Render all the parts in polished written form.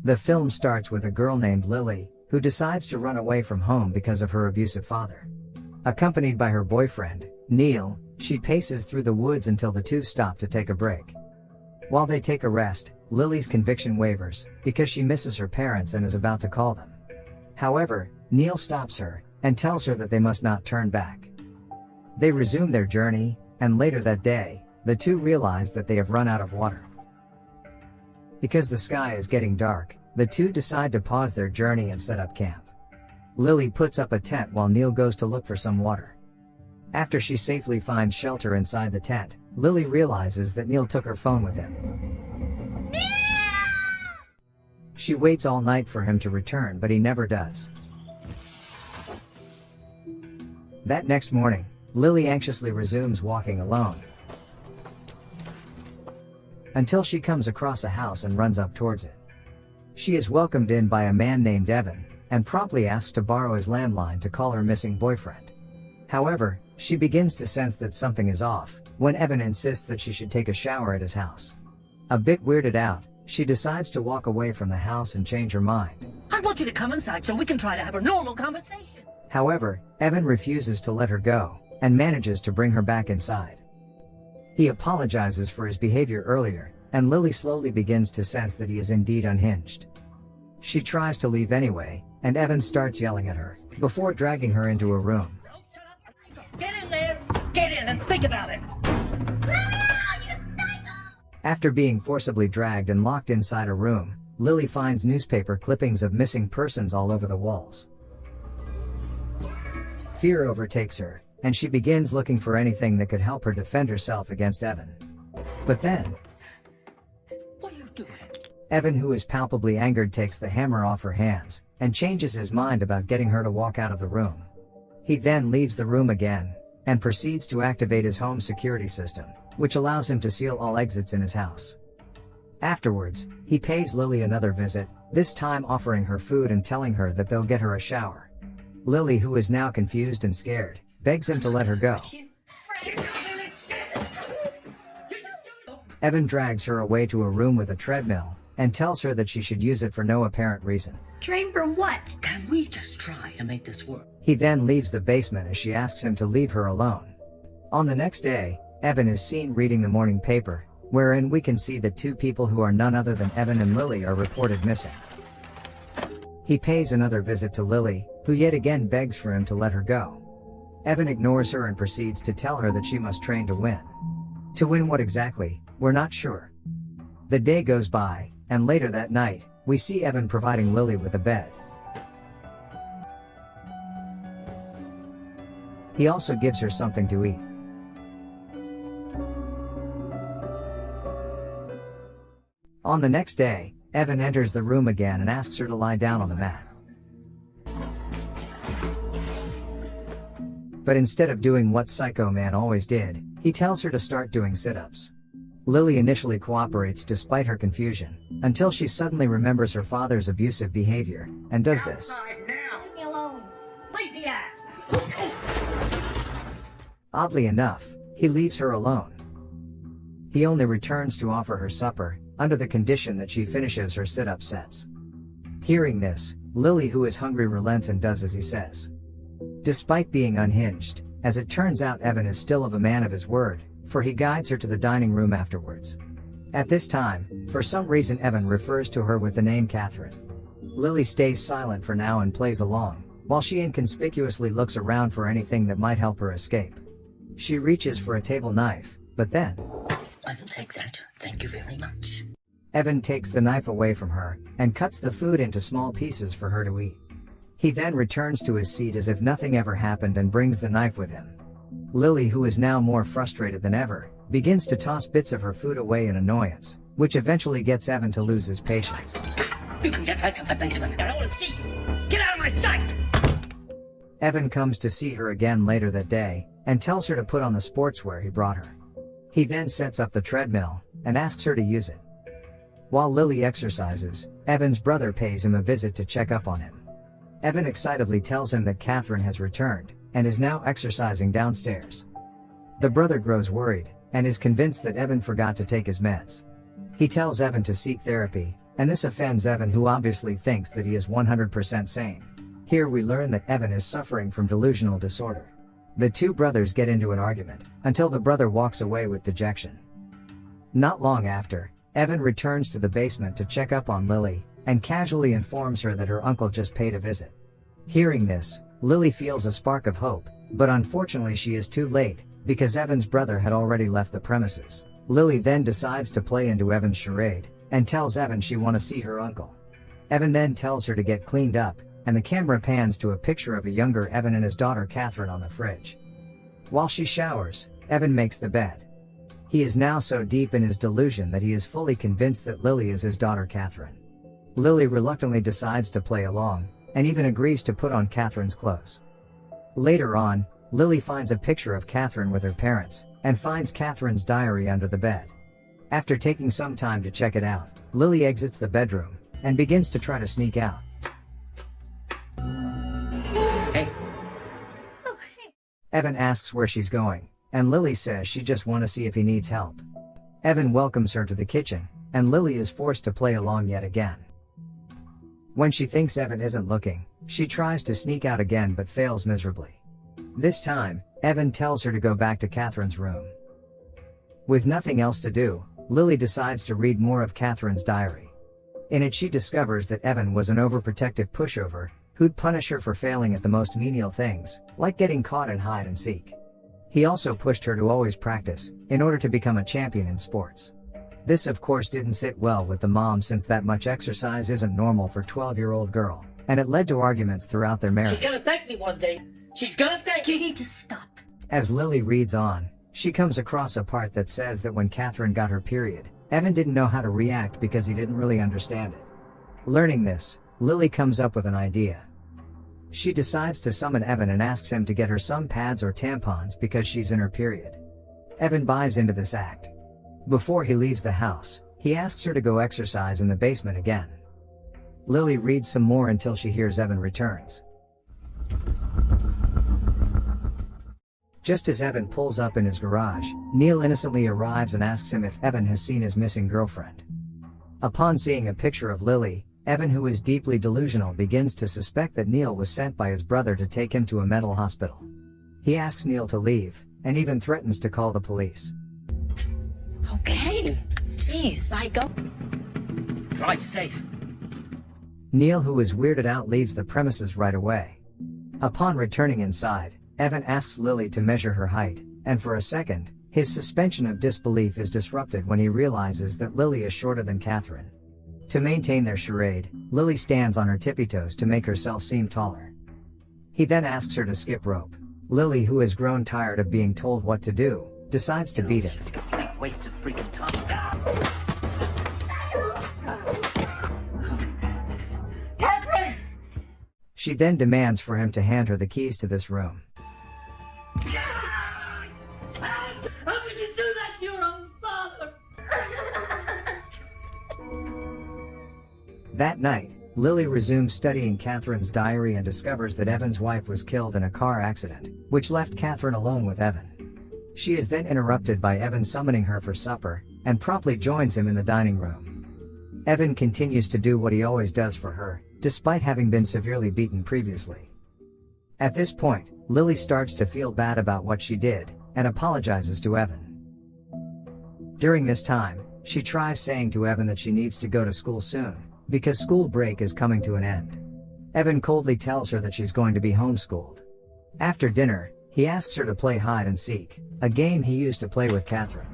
The film starts with a girl named Lily, who decides to run away from home because of her abusive father. Accompanied by her boyfriend, Neil, she paces through the woods until the two stop to take a break. While they take a rest, Lily's conviction wavers, because she misses her parents and is about to call them. However, Neil stops her, and tells her that they must not turn back. They resume their journey, and later that day, the two realize that they have run out of water. Because the sky is getting dark, the two decide to pause their journey and set up camp. Lily puts up a tent while Neil goes to look for some water. After she safely finds shelter inside the tent, Lily realizes that Neil took her phone with him. She waits all night for him to return, but he never does. That next morning, Lily anxiously resumes walking alone, until she comes across a house and runs up towards it. She is welcomed in by a man named Evan, and promptly asks to borrow his landline to call her missing boyfriend. However, she begins to sense that something is off, when Evan insists that she should take a shower at his house. A bit weirded out, she decides to walk away from the house and change her mind. I want you to come inside so we can try to have a normal conversation. However, Evan refuses to let her go, and manages to bring her back inside. He apologizes for his behavior earlier, and Lily slowly begins to sense that he is indeed unhinged. She tries to leave anyway, and Evan starts yelling at her, before dragging her into a room. Get in there! Get in and think about it! After being forcibly dragged and locked inside a room, Lily finds newspaper clippings of missing persons all over the walls. Fear overtakes her, and she begins looking for anything that could help her defend herself against Evan. But then, What are you doing? Evan, who is palpably angered, takes the hammer off her hands, and changes his mind about getting her to walk out of the room. He then leaves the room again, and proceeds to activate his home security system, which allows him to seal all exits in his house. Afterwards, he pays Lily another visit, this time offering her food and telling her that they'll get her a shower. Lily, who is now confused and scared, begs him to let her go. Evan drags her away to a room with a treadmill, and tells her that she should use it for no apparent reason. Train for what? Can we just try to make this work? He then leaves the basement as she asks him to leave her alone. On the next day, Evan is seen reading the morning paper, wherein we can see that two people who are none other than Evan and Lily are reported missing. He pays another visit to Lily, who yet again begs for him to let her go. Evan ignores her and proceeds to tell her that she must train to win. To win what exactly, we're not sure. The day goes by, and later that night, we see Evan providing Lily with a bed. He also gives her something to eat. On the next day, Evan enters the room again and asks her to lie down on the mat. But instead of doing what Psycho Man always did, he tells her to start doing sit-ups. Lily initially cooperates despite her confusion, until she suddenly remembers her father's abusive behavior, and does this. Outside now! Leave me alone. Lazy ass! Oddly enough, he leaves her alone. He only returns to offer her supper, under the condition that she finishes her sit-up sets. Hearing this, Lily, who is hungry, relents and does as he says. Despite being unhinged, as it turns out, Evan is still of a man of his word, for he guides her to the dining room afterwards. At this time, for some reason, Evan refers to her with the name Catherine. Lily stays silent for now and plays along, while she inconspicuously looks around for anything that might help her escape. She reaches for a table knife, but then, I will take that, thank you very much. Evan takes the knife away from her, and cuts the food into small pieces for her to eat. He then returns to his seat as if nothing ever happened and brings the knife with him. Lily, who is now more frustrated than ever, begins to toss bits of her food away in annoyance, which eventually gets Evan to lose his patience. You can get back to the basement. I don't want to see you. Get out of my sight! Evan comes to see her again later that day, and tells her to put on the sportswear he brought her. He then sets up the treadmill, and asks her to use it. While Lily exercises, Evan's brother pays him a visit to check up on him. Evan excitedly tells him that Catherine has returned, and is now exercising downstairs. The brother grows worried, and is convinced that Evan forgot to take his meds. He tells Evan to seek therapy, and this offends Evan, who obviously thinks that he is 100% sane. Here we learn that Evan is suffering from delusional disorder. The two brothers get into an argument, until the brother walks away with dejection. Not long after, Evan returns to the basement to check up on Lily, and casually informs her that her uncle just paid a visit. Hearing this, Lily feels a spark of hope, but unfortunately she is too late, because Evan's brother had already left the premises. Lily then decides to play into Evan's charade, and tells Evan she wants to see her uncle. Evan then tells her to get cleaned up, and the camera pans to a picture of a younger Evan and his daughter Catherine on the fridge. While she showers, Evan makes the bed. He is now so deep in his delusion that he is fully convinced that Lily is his daughter Catherine. Lily reluctantly decides to play along, and even agrees to put on Catherine's clothes. Later on, Lily finds a picture of Catherine with her parents, and finds Catherine's diary under the bed. After taking some time to check it out, Lily exits the bedroom, and begins to try to sneak out. Hey. Evan asks where she's going, and Lily says she just wants to see if he needs help. Evan welcomes her to the kitchen, and Lily is forced to play along yet again. When she thinks Evan isn't looking, she tries to sneak out again but fails miserably. This time, Evan tells her to go back to Catherine's room. With nothing else to do, Lily decides to read more of Catherine's diary. In it she discovers that Evan was an overprotective pushover, who'd punish her for failing at the most menial things, like getting caught in hide and seek. He also pushed her to always practice, in order to become a champion in sports. This of course didn't sit well with the mom, since that much exercise isn't normal for a 12-year-old girl, and it led to arguments throughout their marriage. She's gonna thank me one day. She's gonna thank you. You need to stop. As Lily reads on, she comes across a part that says that when Catherine got her period, Evan didn't know how to react because he didn't really understand it. Learning this, Lily comes up with an idea. She decides to summon Evan and asks him to get her some pads or tampons because she's in her period. Evan buys into this act. Before he leaves the house, he asks her to go exercise in the basement again. Lily reads some more until she hears Evan returns. Just as Evan pulls up in his garage, Neil innocently arrives and asks him if Evan has seen his missing girlfriend. Upon seeing a picture of Lily, Evan, who is deeply delusional, begins to suspect that Neil was sent by his brother to take him to a mental hospital. He asks Neil to leave, and even threatens to call the police. Okay. Jeez, psycho. Drive safe. Neil, who is weirded out, leaves the premises right away. Upon returning inside, Evan asks Lily to measure her height, and for a second, his suspension of disbelief is disrupted when he realizes that Lily is shorter than Catherine. To maintain their charade, Lily stands on her tippy toes to make herself seem taller. He then asks her to skip rope. Lily, who has grown tired of being told what to do, decides to beat It's him. a complete waste of freaking time. Catherine! She then demands for him to hand her the keys to this room. How could you do that to your own father? That night, Lily resumes studying Catherine's diary and discovers that Evan's wife was killed in a car accident, which left Catherine alone with Evan. She is then interrupted by Evan summoning her for supper, and promptly joins him in the dining room. Evan continues to do what he always does for her, despite having been severely beaten previously. At this point, Lily starts to feel bad about what she did, and apologizes to Evan. During this time, she tries saying to Evan that she needs to go to school soon, because school break is coming to an end. Evan coldly tells her that she's going to be homeschooled. After dinner, he asks her to play hide and seek, a game he used to play with Catherine.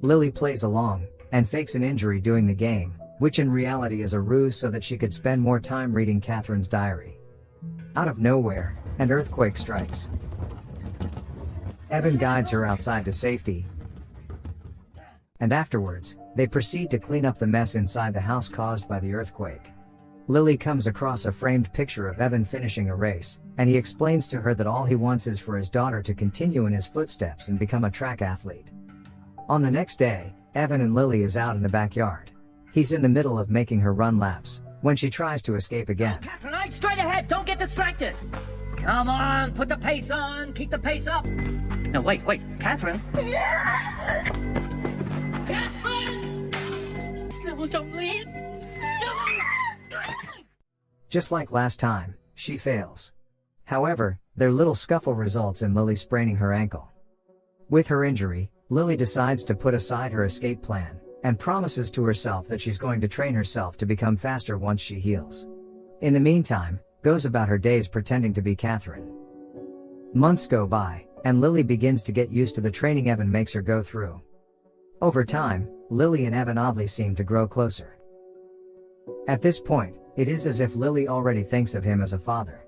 Lily plays along, and fakes an injury doing the game, which in reality is a ruse so that she could spend more time reading Catherine's diary. Out of nowhere, an earthquake strikes. Evan guides her outside to safety, and afterwards, they proceed to clean up the mess inside the house caused by the earthquake. Lily comes across a framed picture of Evan finishing a race, and he explains to her that all he wants is for his daughter to continue in his footsteps and become a track athlete. On the next day, Evan and Lily is out in the backyard. He's in the middle of making her run laps, when she tries to escape again. Catherine, eyes straight ahead. Don't get distracted. Come on, put the pace on. Keep the pace up. No, wait. Catherine? Catherine! No, don't leave. Just like last time, she fails. However, their little scuffle results in Lily spraining her ankle. With her injury, Lily decides to put aside her escape plan, and promises to herself that she's going to train herself to become faster once she heals. In the meantime, goes about her days pretending to be Catherine. Months go by, and Lily begins to get used to the training Evan makes her go through. Over time, Lily and Evan oddly seem to grow closer. At this point, it is as if Lily already thinks of him as a father.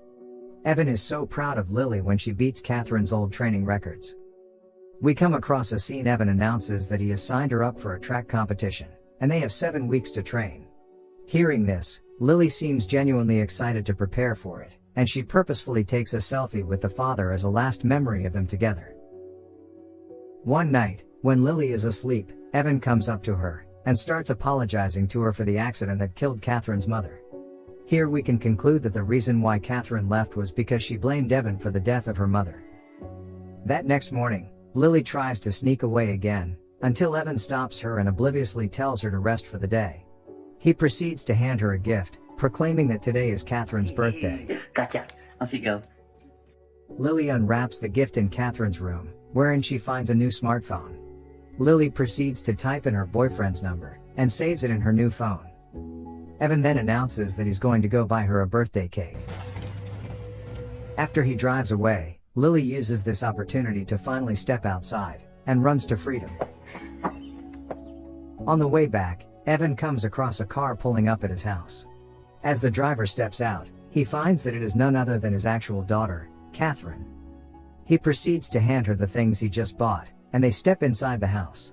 Evan is so proud of Lily when she beats Catherine's old training records. We come across a scene Evan announces that he has signed her up for a track competition, and they have 7 weeks to train. Hearing this, Lily seems genuinely excited to prepare for it, and she purposefully takes a selfie with the father as a last memory of them together. One night, when Lily is asleep, Evan comes up to her, and starts apologizing to her for the accident that killed Catherine's mother. Here we can conclude that the reason why Catherine left was because she blamed Evan for the death of her mother. That next morning, Lily tries to sneak away again, until Evan stops her and obliviously tells her to rest for the day. He proceeds to hand her a gift, proclaiming that today is Catherine's birthday. Gotcha. Off you go. Lily unwraps the gift in Catherine's room, wherein she finds a new smartphone. Lily proceeds to type in her boyfriend's number, and saves it in her new phone. Evan then announces that he's going to go buy her a birthday cake. After he drives away, Lily uses this opportunity to finally step outside, and runs to freedom. On the way back, Evan comes across a car pulling up at his house. As the driver steps out, he finds that it is none other than his actual daughter, Catherine. He proceeds to hand her the things he just bought, and they step inside the house.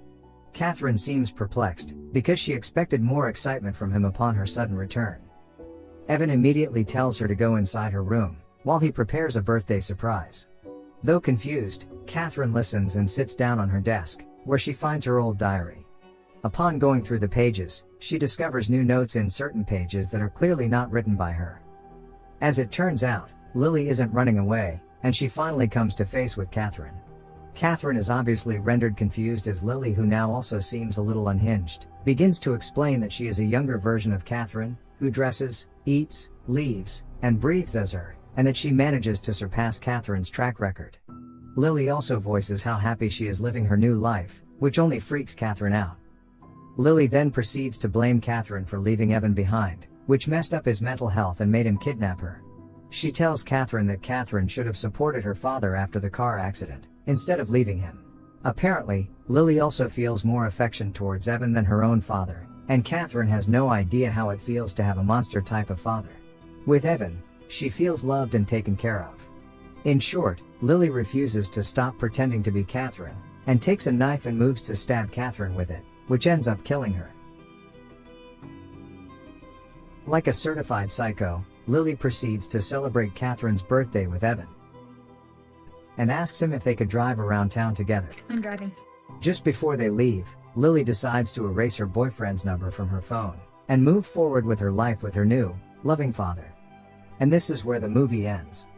Catherine seems perplexed, because she expected more excitement from him upon her sudden return. Evan immediately tells her to go inside her room, while he prepares a birthday surprise. Though confused, Catherine listens and sits down on her desk, where she finds her old diary. Upon going through the pages, she discovers new notes in certain pages that are clearly not written by her. As it turns out, Lily isn't running away, and she finally comes to face with Catherine. Catherine is obviously rendered confused as Lily, who now also seems a little unhinged, begins to explain that she is a younger version of Catherine, who dresses, eats, leaves, and breathes as her, and that she manages to surpass Catherine's track record. Lily also voices how happy she is living her new life, which only freaks Catherine out. Lily then proceeds to blame Catherine for leaving Evan behind, which messed up his mental health and made him kidnap her. She tells Catherine that Catherine should have supported her father after the car accident, instead of leaving him. Apparently, Lily also feels more affection towards Evan than her own father, and Catherine has no idea how it feels to have a monster type of father. With Evan, she feels loved and taken care of. In short, Lily refuses to stop pretending to be Catherine, and takes a knife and moves to stab Catherine with it, which ends up killing her. Like a certified psycho, Lily proceeds to celebrate Catherine's birthday with Evan, and asks him if they could drive around town together. I'm driving. Just before they leave, Lily decides to erase her boyfriend's number from her phone, and move forward with her life with her new, loving father. And this is where the movie ends.